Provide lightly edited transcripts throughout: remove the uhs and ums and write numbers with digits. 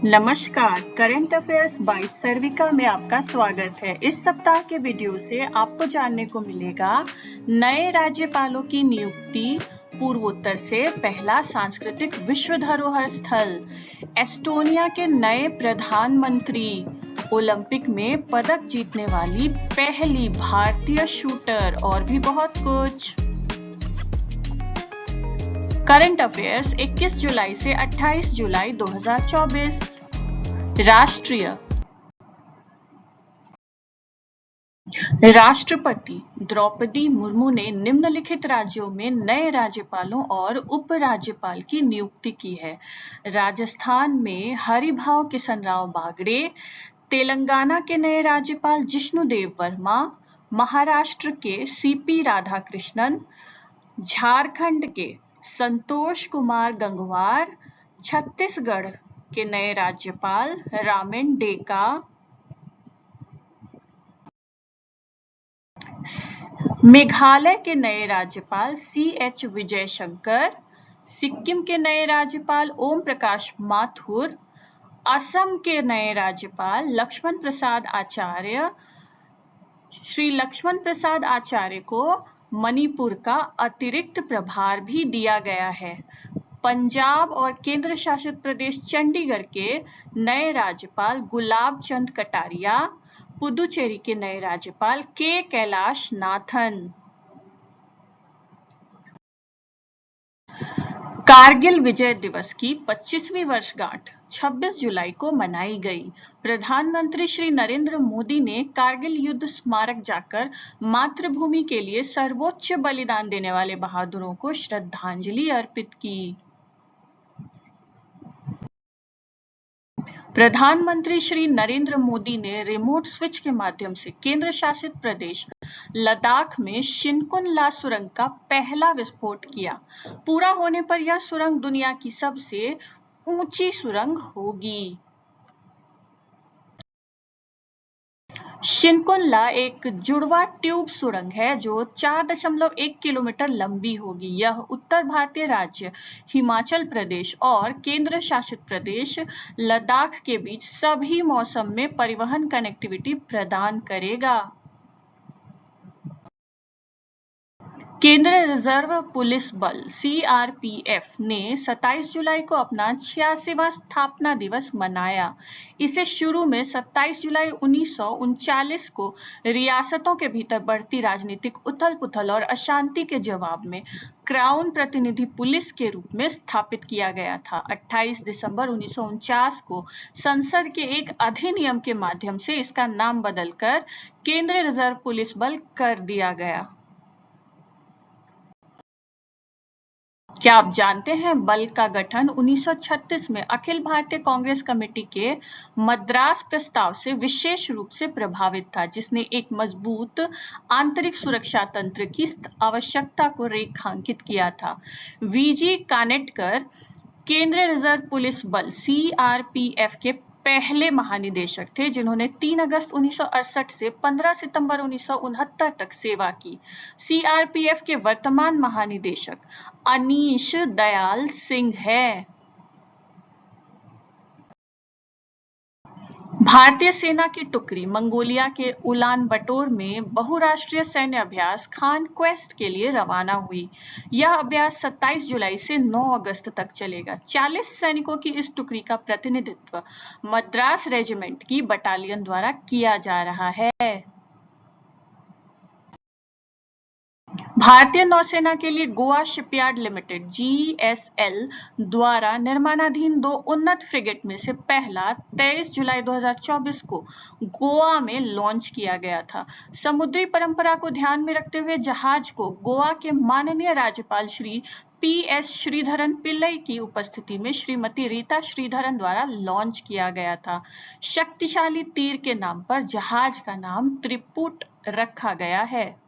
नमस्कार, current affairs bye सर्विका में आपका स्वागत है। इस सप्ताह के वीडियो से आपको जानने को मिलेगा नए राज्यपालों की नियुक्ति, पूर्वोत्तर से पहला सांस्कृतिक विश्व धरोहर स्थल, एस्टोनिया के नए प्रधानमंत्री, ओलंपिक में पदक जीतने वाली पहली भारतीय शूटर और भी बहुत कुछ। करंट अफेयर्स 21 जुलाई से 28 जुलाई 2024। राष्ट्रपति द्रौपदी मुर्मू ने निम्नलिखित राज्यों में नए राज्यपालों और उपराज्यपाल की नियुक्ति की है। राजस्थान में हरिभाऊ किशनराव बागड़े, तेलंगाना के नए राज्यपाल जिष्णुदेव वर्मा, महाराष्ट्र के सीपी राधाकृष्णन, झारखंड के संतोष कुमार गंगवार, छत्तीसगढ़ के नए राज्यपाल रामेन डेका, मेघालय के नए राज्यपाल CH विजयशंकर, सिक्किम के नए राज्यपाल ओम प्रकाश माथुर, असम के नए राज्यपाल लक्ष्मण प्रसाद आचार्य। श्री लक्ष्मण प्रसाद आचार्य को मणिपुर का अतिरिक्त प्रभार भी दिया गया है। पंजाब और केंद्र शासित प्रदेश चंडीगढ़ के नए राज्यपाल गुलाब चंद कटारिया, पुदुचेरी के नए राज्यपाल के कैलाश नाथन। कारगिल विजय दिवस की 25वीं वर्षगांठ 26 जुलाई को मनाई गई। प्रधानमंत्री श्री नरेंद्र मोदी ने कारगिल युद्ध स्मारक जाकर मातृभूमि के लिए सर्वोच्च बलिदान देने वाले बहादुरों को श्रद्धांजलि अर्पित की। प्रधानमंत्री श्री नरेंद्र मोदी ने रिमोट स्विच के माध्यम से केंद्र शासित प्रदेश लद्दाख में शिनकुन ला सुरंग का पहला विस्फोट किया। पूरा होने पर यह सुरंग दुनिया की सबसे ऊंची सुरंग होगी। शिनकुन ला एक जुड़वा ट्यूब सुरंग है जो 4.1 किलोमीटर लंबी होगी। यह उत्तर भारतीय राज्य हिमाचल प्रदेश और केंद्र शासित प्रदेश लद्दाख के बीच सभी मौसम में परिवहन कनेक्टिविटी प्रदान करेगा। केंद्रीय रिजर्व पुलिस बल CRPF ने 27 जुलाई को अपना 86वां स्थापना दिवस मनाया। इसे शुरू में 27 जुलाई 1939 को रियासतों के भीतर बढ़ती राजनीतिक उथल-पुथल और अशांति के जवाब में क्राउन प्रतिनिधि पुलिस के रूप में स्थापित किया गया था। 28 दिसंबर 1949 को संसद के एक अधिनियम के माध्यम से इसका नाम बदलकर केंद्रीय रिजर्व पुलिस बल कर दिया गया। क्या आप जानते हैं बल का गठन 1936 में अखिल भारतीय कांग्रेस कमेटी के मद्रास प्रस्ताव से विशेष रूप से प्रभावित था, जिसने एक मजबूत आंतरिक सुरक्षा तंत्र की आवश्यकता को रेखांकित किया था। VG कानेटकर केंद्रीय रिजर्व पुलिस बल CRPF के पहले महानिदेशक थे, जिन्होंने 3 अगस्त 1968 से 15 सितंबर 1969 तक सेवा की। CRPF के वर्तमान महानिदेशक अनीश दयाल सिंह है। भारतीय सेना की टुकड़ी मंगोलिया के उलान बटोर में बहुराष्ट्रीय सैन्य अभ्यास खान क्वेस्ट के लिए रवाना हुई। यह अभ्यास 27 जुलाई से 9 अगस्त तक चलेगा। 40 सैनिकों की इस टुकड़ी का प्रतिनिधित्व मद्रास रेजिमेंट की बटालियन द्वारा किया जा रहा है। भारतीय नौसेना के लिए गोवा शिपयार्ड लिमिटेड GSL द्वारा निर्माणाधीन 2 उन्नत फ्रिगेट में से पहला 23 जुलाई 2024 को गोवा में लॉन्च किया गया था। समुद्री परंपरा को ध्यान में रखते हुए जहाज को गोवा के माननीय राज्यपाल श्री PS श्रीधरन पिल्लई की उपस्थिति में श्रीमती रीता श्रीधरन द्वारा लॉन्च किया गया था। शक्तिशाली तीर के नाम पर जहाज का नाम त्रिपुट रखा गया है।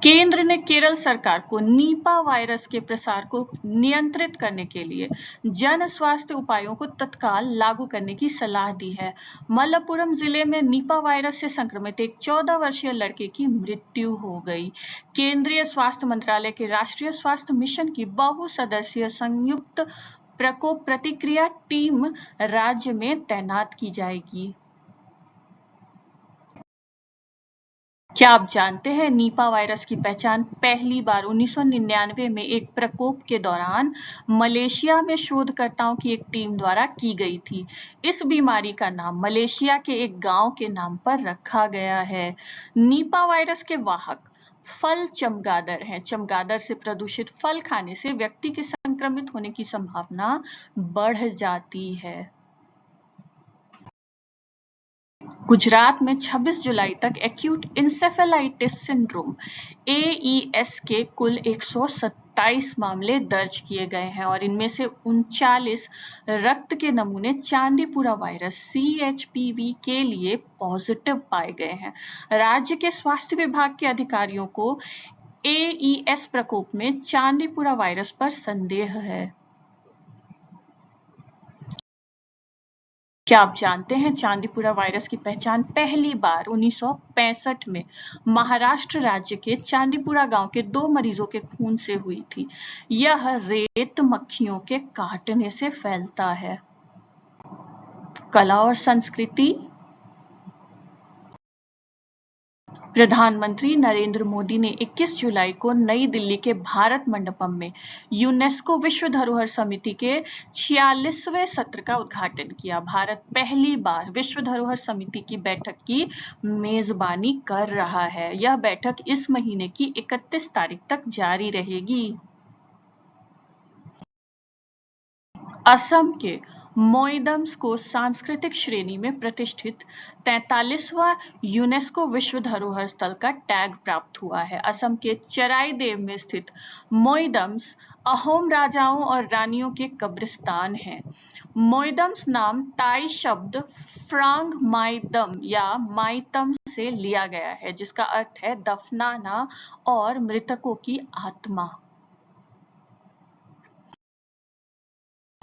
केंद्र ने केरल सरकार को निपा वायरस के प्रसार को नियंत्रित करने के लिए जन स्वास्थ्य उपायों को तत्काल लागू करने की सलाह दी है। मलप्पुरम जिले में निपा वायरस से संक्रमित एक 14 वर्षीय लड़के की मृत्यु हो गई। केंद्रीय स्वास्थ्य मंत्रालय के राष्ट्रीय स्वास्थ्य मिशन की बहुसदस्यीय संयुक्त प्रकोप प्रतिक्रिया टीम राज्य में तैनात की जाएगी। क्या आप जानते हैं निपा वायरस की पहचान पहली बार 1999 में एक प्रकोप के दौरान मलेशिया में शोधकर्ताओं की एक टीम द्वारा की गई थी। इस बीमारी का नाम मलेशिया के एक गांव के नाम पर रखा गया है। निपा वायरस के वाहक फल चमगादड़ हैं। चमगादड़ से प्रदूषित फल खाने से व्यक्ति के संक्रमित होने की संभावना बढ़ जाती है। गुजरात में 26 जुलाई तक एक्यूट इंसेफेलाइटिस सिंड्रोम (एईएस) के कुल 127 मामले दर्ज किए गए हैं और इनमें से 39 रक्त के नमूने चांदीपुरा वायरस (सीएचपीवी) के लिए पॉजिटिव पाए गए हैं। राज्य के स्वास्थ्य विभाग के अधिकारियों को एईएस प्रकोप में चांदीपुरा वायरस पर संदेह है। क्या आप जानते हैं चांदीपुरा वायरस की पहचान पहली बार 1965 में महाराष्ट्र राज्य के चांदीपुरा गांव के 2 मरीजों के खून से हुई थी। यह रेत मक्खियों के काटने से फैलता है। कला और संस्कृति। प्रधानमंत्री नरेंद्र मोदी ने 21 जुलाई को नई दिल्ली के भारत मंडपम में यूनेस्को विश्व धरोहर समिति के 46वें सत्र का उद्घाटन किया। भारत पहली बार विश्व धरोहर समिति की बैठक की मेजबानी कर रहा है। यह बैठक इस महीने की 31 तारीख तक जारी रहेगी। असम के मोइदम्स को सांस्कृतिक श्रेणी में प्रतिष्ठित 43वां यूनेस्को विश्व धरोहर स्थल का टैग प्राप्त हुआ है। असम के चराईदेव में स्थित मोइदम्स अहोम राजाओं और रानियों के कब्रिस्तान हैं। मोइदम्स नाम ताई शब्द फ्रांग माइदम या माइतम से लिया गया है, जिसका अर्थ है दफनाना और मृतकों की आत्मा।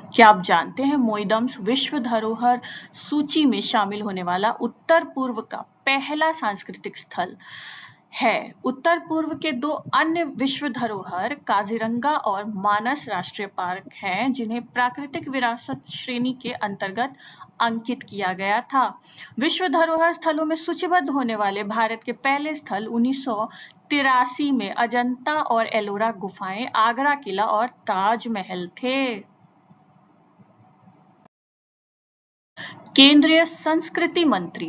क्या आप जानते हैं मोइदम्स विश्व धरोहर सूची में शामिल होने वाला उत्तर पूर्व का पहला सांस्कृतिक स्थल है। उत्तर पूर्व के 2 अन्य विश्व धरोहर काजीरंगा और मानस राष्ट्रीय पार्क हैं, जिन्हें प्राकृतिक विरासत श्रेणी के अंतर्गत अंकित किया गया था। विश्व धरोहर स्थलों में सूचीबद्ध होने वाले भारत के पहले स्थल 1983 में अजंता और एलोरा गुफाएं, आगरा किला और ताजमहल थे। केंद्रीय संस्कृति मंत्री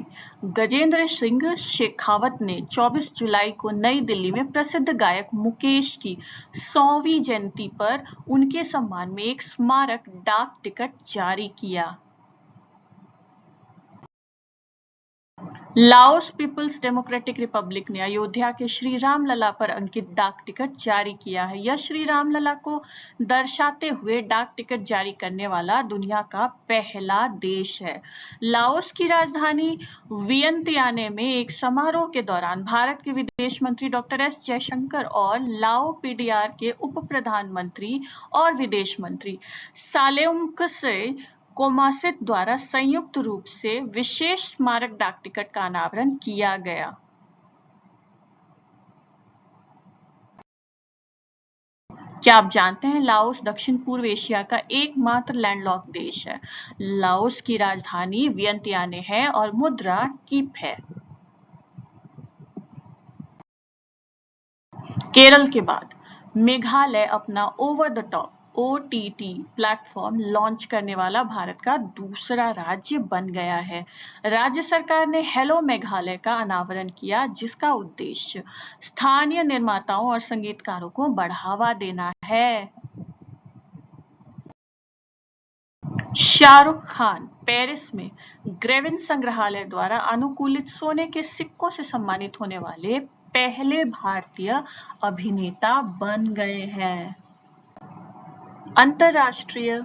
गजेंद्र सिंह शेखावत ने 24 जुलाई को नई दिल्ली में प्रसिद्ध गायक मुकेश की 100वीं जयंती पर उनके सम्मान में एक स्मारक डाक टिकट जारी किया। लाओस पीपल्स डेमोक्रेटिक रिपब्लिक ने अयोध्या के श्री राम लला पर अंकित डाक टिकट जारी किया है। यह श्री राम लला को दर्शाते हुए डाक टिकट जारी करने वाला दुनिया का पहला देश है। लाओस की राजधानी वियंतियाने में एक समारोह के दौरान भारत के विदेश मंत्री डॉक्टर एस जयशंकर और लाओ पीडीआर के उप प्रधानमंत्री और विदेश मंत्री सालेउमकसे कोमासित द्वारा संयुक्त रूप से विशेष स्मारक डाक टिकट का अनावरण किया गया। क्या आप जानते हैं लाओस दक्षिण पूर्व एशिया का एकमात्र लैंडलॉक्ड देश है। लाओस की राजधानी वियंतियाने है और मुद्रा कीप है। केरल के बाद मेघालय अपना over the top OTT platform launch करने वाला भारत का दूसरा राज्य बन गया है। राज्य सरकार ने हेलो मेघालय का अनावरण किया, जिसका उद्देश्य स्थानीय निर्माताओं और संगीतकारों को बढ़ावा देना है। शाहरुख खान पेरिस में ग्रेविन संग्रहालय द्वारा अनुकूलित सोने के सिक्कों से सम्मानित होने वाले पहले भारतीय अभिनेता बन गए हैं। अंतरराष्ट्रीय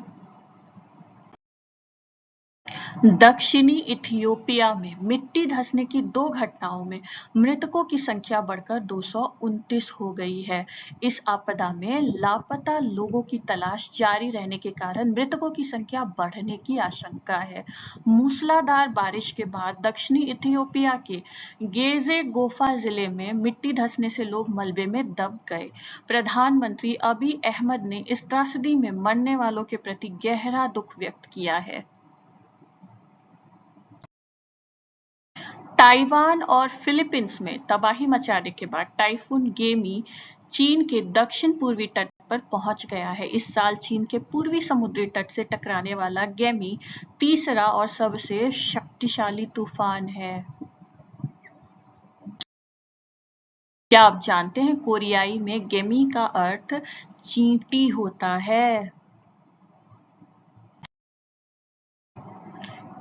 दक्षिणी इथियोपिया में मिट्टी धंसने की 2 घटनाओं में मृतकों की संख्या बढ़कर 229 हो गई है। इस आपदा में लापता लोगों की तलाश जारी रहने के कारण मृतकों की संख्या बढ़ने की आशंका है। मूसलाधार बारिश के बाद दक्षिणी इथियोपिया के गेजे गोफा जिले में मिट्टी धंसने से लोग मलबे में दब गए। प्रधानमंत्री अबी अहमद ने इस त्रासदी में मरने वालों के प्रति गहरा दुख व्यक्त किया है। ताइवान और फिलीपींस में तबाही मचाने के बाद टाइफून गेमी चीन के दक्षिण पूर्वी तट पर पहुंच गया है। इस साल चीन के पूर्वी समुद्री तट से टकराने वाला गेमी तीसरा और सबसे शक्तिशाली तूफान है। क्या आप जानते हैं कोरियाई में गेमी का अर्थ चींटी होता है?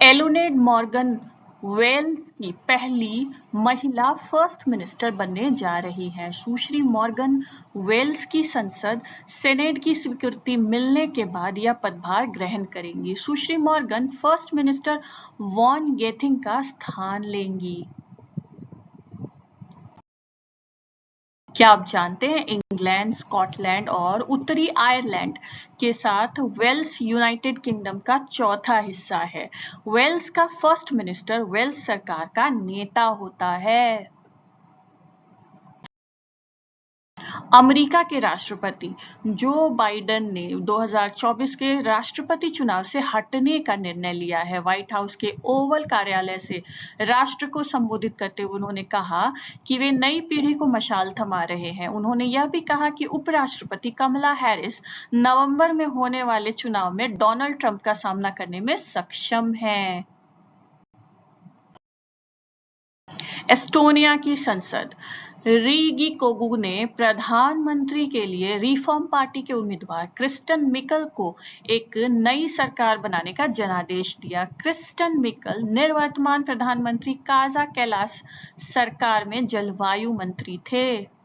एलोनेड मॉर्गन वेल्स की पहली महिला फर्स्ट मिनिस्टर बनने जा रही हैं। सुश्री मॉर्गन वेल्स की संसद सेनेट की स्वीकृति मिलने के बाद यह पदभार ग्रहण करेंगी। सुश्री मॉर्गन फर्स्ट मिनिस्टर वॉन गेथिंग का स्थान लेंगी। क्या आप जानते हैं इंग्लैंड, स्कॉटलैंड और उत्तरी आयरलैंड के साथ वेल्स यूनाइटेड किंगडम का चौथा हिस्सा है। वेल्स का फर्स्ट मिनिस्टर वेल्स सरकार का नेता होता है। अमेरिका के राष्ट्रपति जो बाइडेन ने 2024 के राष्ट्रपति चुनाव से हटने का निर्णय लिया है। व्हाइट हाउस के ओवल कार्यालय से राष्ट्र को संबोधित करते हुए उन्होंने कहा कि वे नई पीढ़ी को मशाल थमा रहे हैं। उन्होंने यह भी कहा कि उपराष्ट्रपति कमला हैरिस नवंबर में होने वाले चुनाव में डोनाल्ड ट्रंप का सामना करने में सक्षम हैं। एस्टोनिया की संसद रीगिकोगु ने प्रधानमंत्री के लिए रिफॉर्म पार्टी के उम्मीदवार क्रिस्टन मिकल को एक नई सरकार बनाने का जनादेश दिया। क्रिस्टन मिकल निवर्तमान प्रधानमंत्री काजा कैलाश सरकार में जलवायु मंत्री थे।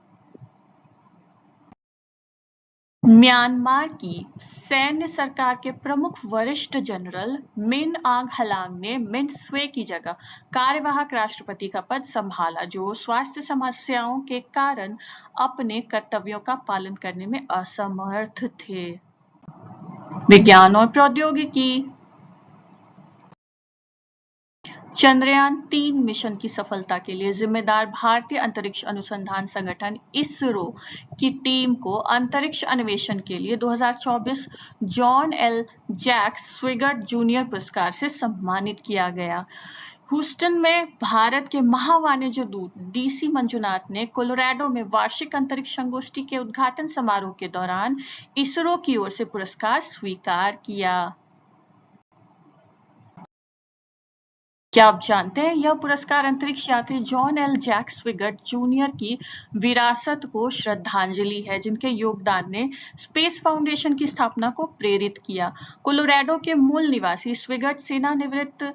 म्यांमार की सैन्य सरकार के प्रमुख वरिष्ठ जनरल मिन आंग हलांग ने मिन स्वे की जगह कार्यवाहक राष्ट्रपति का पद संभाला, जो स्वास्थ्य समस्याओं के कारण अपने कर्तव्यों का पालन करने में असमर्थ थे। विज्ञान और प्रौद्योगिकी। चंद्रयान-3 मिशन की सफलता के लिए जिम्मेदार भारतीय अंतरिक्ष अनुसंधान संगठन इसरो की टीम को अंतरिक्ष अन्वेषण के लिए 2024 जॉन एल जैक्स स्विगर्ट जूनियर पुरस्कार से सम्मानित किया गया। ह्यूस्टन में भारत के महावाणिज्य दूत डीसी मंजुनाथ ने कोलोराडो में वार्षिक अंतरिक्ष संगोष्ठी के उद्घाटन समारोह के दौरान इसरो की ओर से पुरस्कार स्वीकार किया। क्या आप जानते हैं यह पुरस्कार अंतरिक्ष यात्री जॉन एल जैक्स स्विगर्ट जूनियर की विरासत को श्रद्धांजलि है, जिनके योगदान ने स्पेस फाउंडेशन की स्थापना को प्रेरित किया। कोलोराडो के मूल निवासी स्विगर्ट सेवानिवृत्त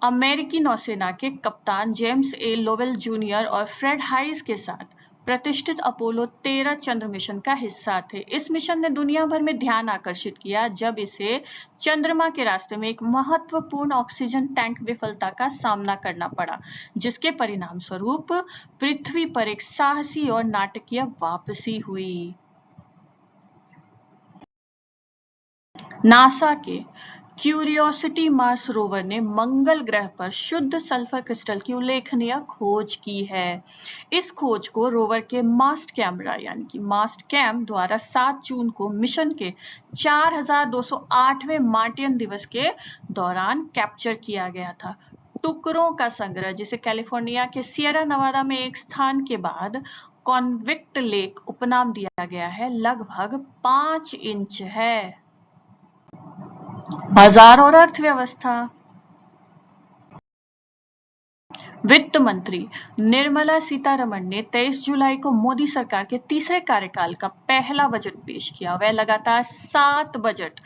अमेरिकी नौसेना के कप्तान जेम्स ए लोवेल जूनियर और फ्रेड हाइस के साथ प्रतिष्ठित अपोलो 13 चंद्र मिशन का हिस्सा थे। इस मिशन ने दुनिया भर में ध्यान आकर्षित किया जब इसे चंद्रमा के रास्ते में एक महत्वपूर्ण ऑक्सीजन टैंक विफलता का सामना करना पड़ा, जिसके परिणाम स्वरूप पृथ्वी पर एक साहसी और नाटकीय वापसी हुई। नासा के क्यूरियोसिटी मार्स रोवर ने मंगल ग्रह पर शुद्ध सल्फर क्रिस्टल की उल्लेखनीय खोज की है। इस खोज को रोवर के मास्ट कैमरा यानी कि मास्ट कैम द्वारा 7 जून को मिशन के 4208वें मार्टियन दिवस के दौरान कैप्चर किया गया था। टुकड़ों का संग्रह, जिसे कैलिफोर्निया के सियरा नवादा में एक स्थान के बाद कॉन्विक्ट लेक उपनाम दिया गया है, लगभग 5 इंच है। बाजार और अर्थव्यवस्था। वित्त मंत्री निर्मला सीतारमण ने 23 जुलाई को मोदी सरकार के तीसरे कार्यकाल का पहला बजट पेश किया। वह लगातार 7 बजट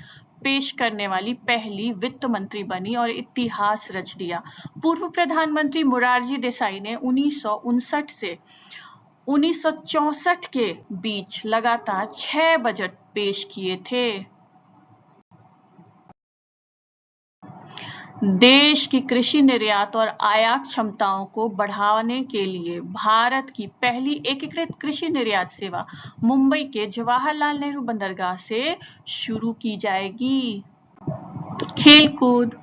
पेश करने वाली पहली वित्त मंत्री बनी और इतिहास रच दिया। पूर्व प्रधानमंत्री मोरारजी देसाई ने 1959 से 1964 के बीच लगातार 6 बजट पेश किए थे। देश की कृषि निर्यात और आयात क्षमताओं को बढ़ाने के लिए भारत की पहली एकीकृत कृषि निर्यात सेवा मुंबई के जवाहरलाल नेहरू बंदरगाह से शुरू की जाएगी। खेलकूद।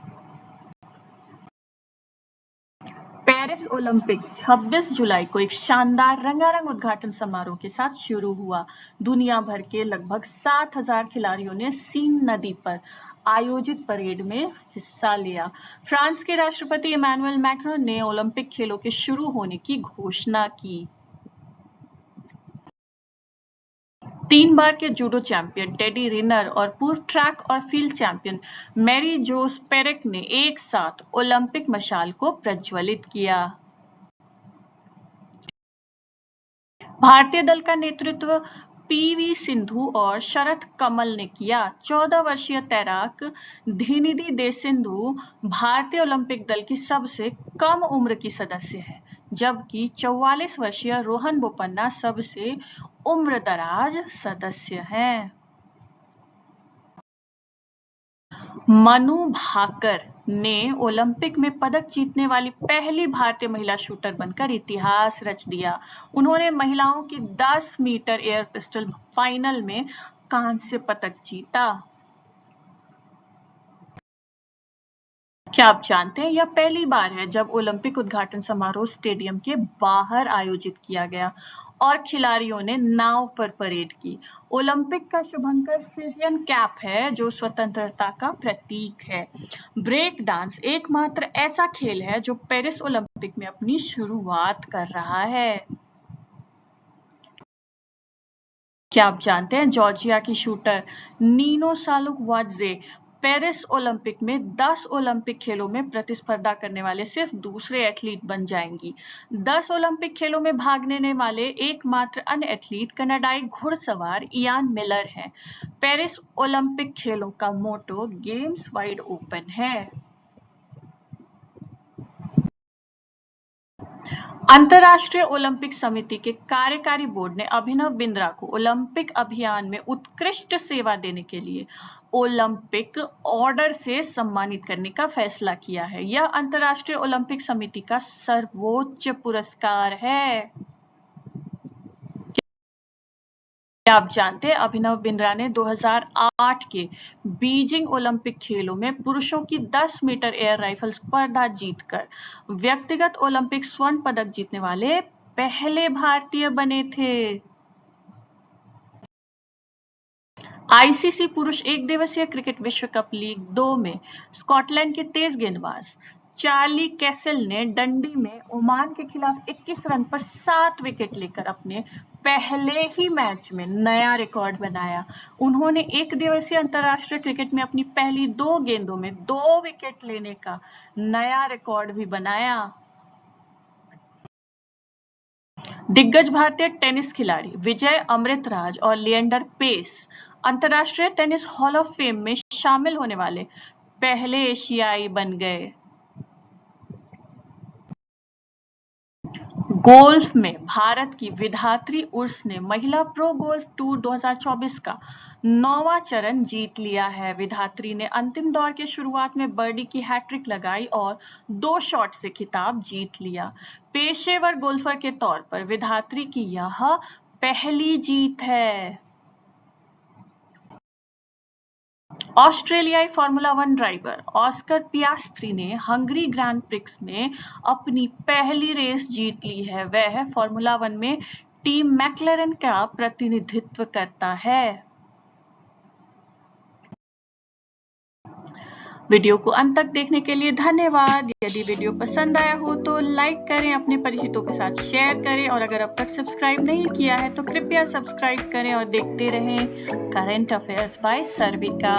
पेरिस ओलंपिक 26 जुलाई को एक शानदार रंगारंग उद्घाटन समारोह के साथ शुरू हुआ। दुनिया भर के लगभग 7,000 खिलाड़ियों ने सीन नदी पर आयोजित परेड में हिस्सा लिया। फ्रांस के राष्ट्रपति इमैनुअल मैक्रोन ने ओलंपिक खेलों के शुरू होने की घोषणा की। 3 बार के जूडो चैंपियन टेडी रिनर और पूर्व ट्रैक और फील्ड चैंपियन मैरी जोस पेरेक ने एक साथ ओलंपिक मशाल को प्रज्वलित किया। भारतीय दल का नेतृत्व पीवी सिंधु और शरथ कमल ने किया। 14 वर्षीय तैराक धिनिधि दे सिंधु भारतीय ओलंपिक दल की सबसे कम उम्र की सदस्य है, जबकि 44 वर्षीय रोहन बोपन्ना सबसे उम्रदराज सदस्य हैं। मनु भाकर ने ओलंपिक में पदक जीतने वाली पहली भारतीय महिला शूटर बनकर इतिहास रच दिया। उन्होंने महिलाओं की 10 मीटर एयर पिस्टल फाइनल में कांस्य पदक जीता। क्या आप जानते हैं, यह पहली बार है जब ओलंपिक उद्घाटन समारोह स्टेडियम के बाहर आयोजित किया गया और खिलाड़ियों ने नाव पर परेड की। ओलंपिक का शुभंकर फ्रिजियन कैप है, जो स्वतंत्रता का प्रतीक है। ब्रेक डांस एकमात्र ऐसा खेल है जो पेरिस ओलंपिक में अपनी शुरुआत कर रहा है। क्या आप जानते हैं, जॉर्जिया की शूटर नीनो सालुकवाड्जे पेरिस ओलंपिक में 10 ओलंपिक खेलों में प्रतिस्पर्धा करने वाले सिर्फ दूसरे एथलीट बन जाएंगी। 10 ओलंपिक खेलों में भाग लेने वाले एकमात्र अन्य एथलीट कनाडाई घुड़सवार इयान मिलर हैं। पेरिस ओलंपिक खेलों का मोटो गेम्स वाइड ओपन है। अंतर्राष्ट्रीय ओलंपिक समिति के कार्यकारी बोर्ड ने अभिनव बिंद्रा को ओलंपिक अभियान में उत्कृष्ट सेवा देने के लिए ओलंपिक ऑर्डर से सम्मानित करने का फैसला किया है। यह अंतर्राष्ट्रीय ओलंपिक समिति का सर्वोच्च पुरस्कार है। क्या आप जानते हैं, अभिनव बिंद्रा ने 2008 के बीजिंग ओलंपिक खेलों में पुरुषों की 10 मीटर एयर राइफल स्पर्धा जीतकर व्यक्तिगत ओलंपिक स्वर्ण पदक जीतने वाले पहले भारतीय बने थे। आईसीसी पुरुष एक दिवसीय क्रिकेट विश्व कप लीग 2 में स्कॉटलैंड के तेज गेंदबाज चार्ली कैसल ने डंडी में ओमान के खिलाफ 21 रन पर 7 विकेट लेकर अपने पहले ही मैच में नया रिकॉर्ड बनाया। उन्होंने एक दिवसीय अंतर्राष्ट्रीय क्रिकेट में अपनी पहली 2 गेंदों में 2 विकेट लेने का नया रिकॉर्ड भी बनाया। दिग्गज भारतीय टेनिस खिलाड़ी विजय अमृतराज और लिएंडर पेस अंतर्राष्ट्रीय टेनिस हॉल ऑफ फेम में शामिल होने वाले पहले एशियाई बन गए। गोल्फ में भारत की विधात्री उर्स ने महिला प्रो गोल्फ टूर 2024 का 9वां चरण जीत लिया है। विधात्री ने अंतिम दौर के शुरुआत में बर्डी की हैट्रिक लगाई और 2 शॉट से खिताब जीत लिया। पेशेवर गोल्फर के तौर पर विधात्री की यह पहली जीत है। ऑस्ट्रेलियाई फार्मूला 1 ड्राइवर ऑस्कर पियास्त्री ने हंगरी ग्रैंड प्रिक्स में अपनी पहली रेस जीत ली है। वह फार्मूला 1 में टीम मैक्लेरन का प्रतिनिधित्व करता है। वीडियो को अंत तक देखने के लिए धन्यवाद। यदि वीडियो पसंद आया हो तो लाइक करें, अपने परिचितों के साथ शेयर करें और अगर अब तक सब्सक्राइब नहीं किया है तो कृपया सब्सक्राइब करें और देखते रहें करंट अफेयर्स बाय सर्विका।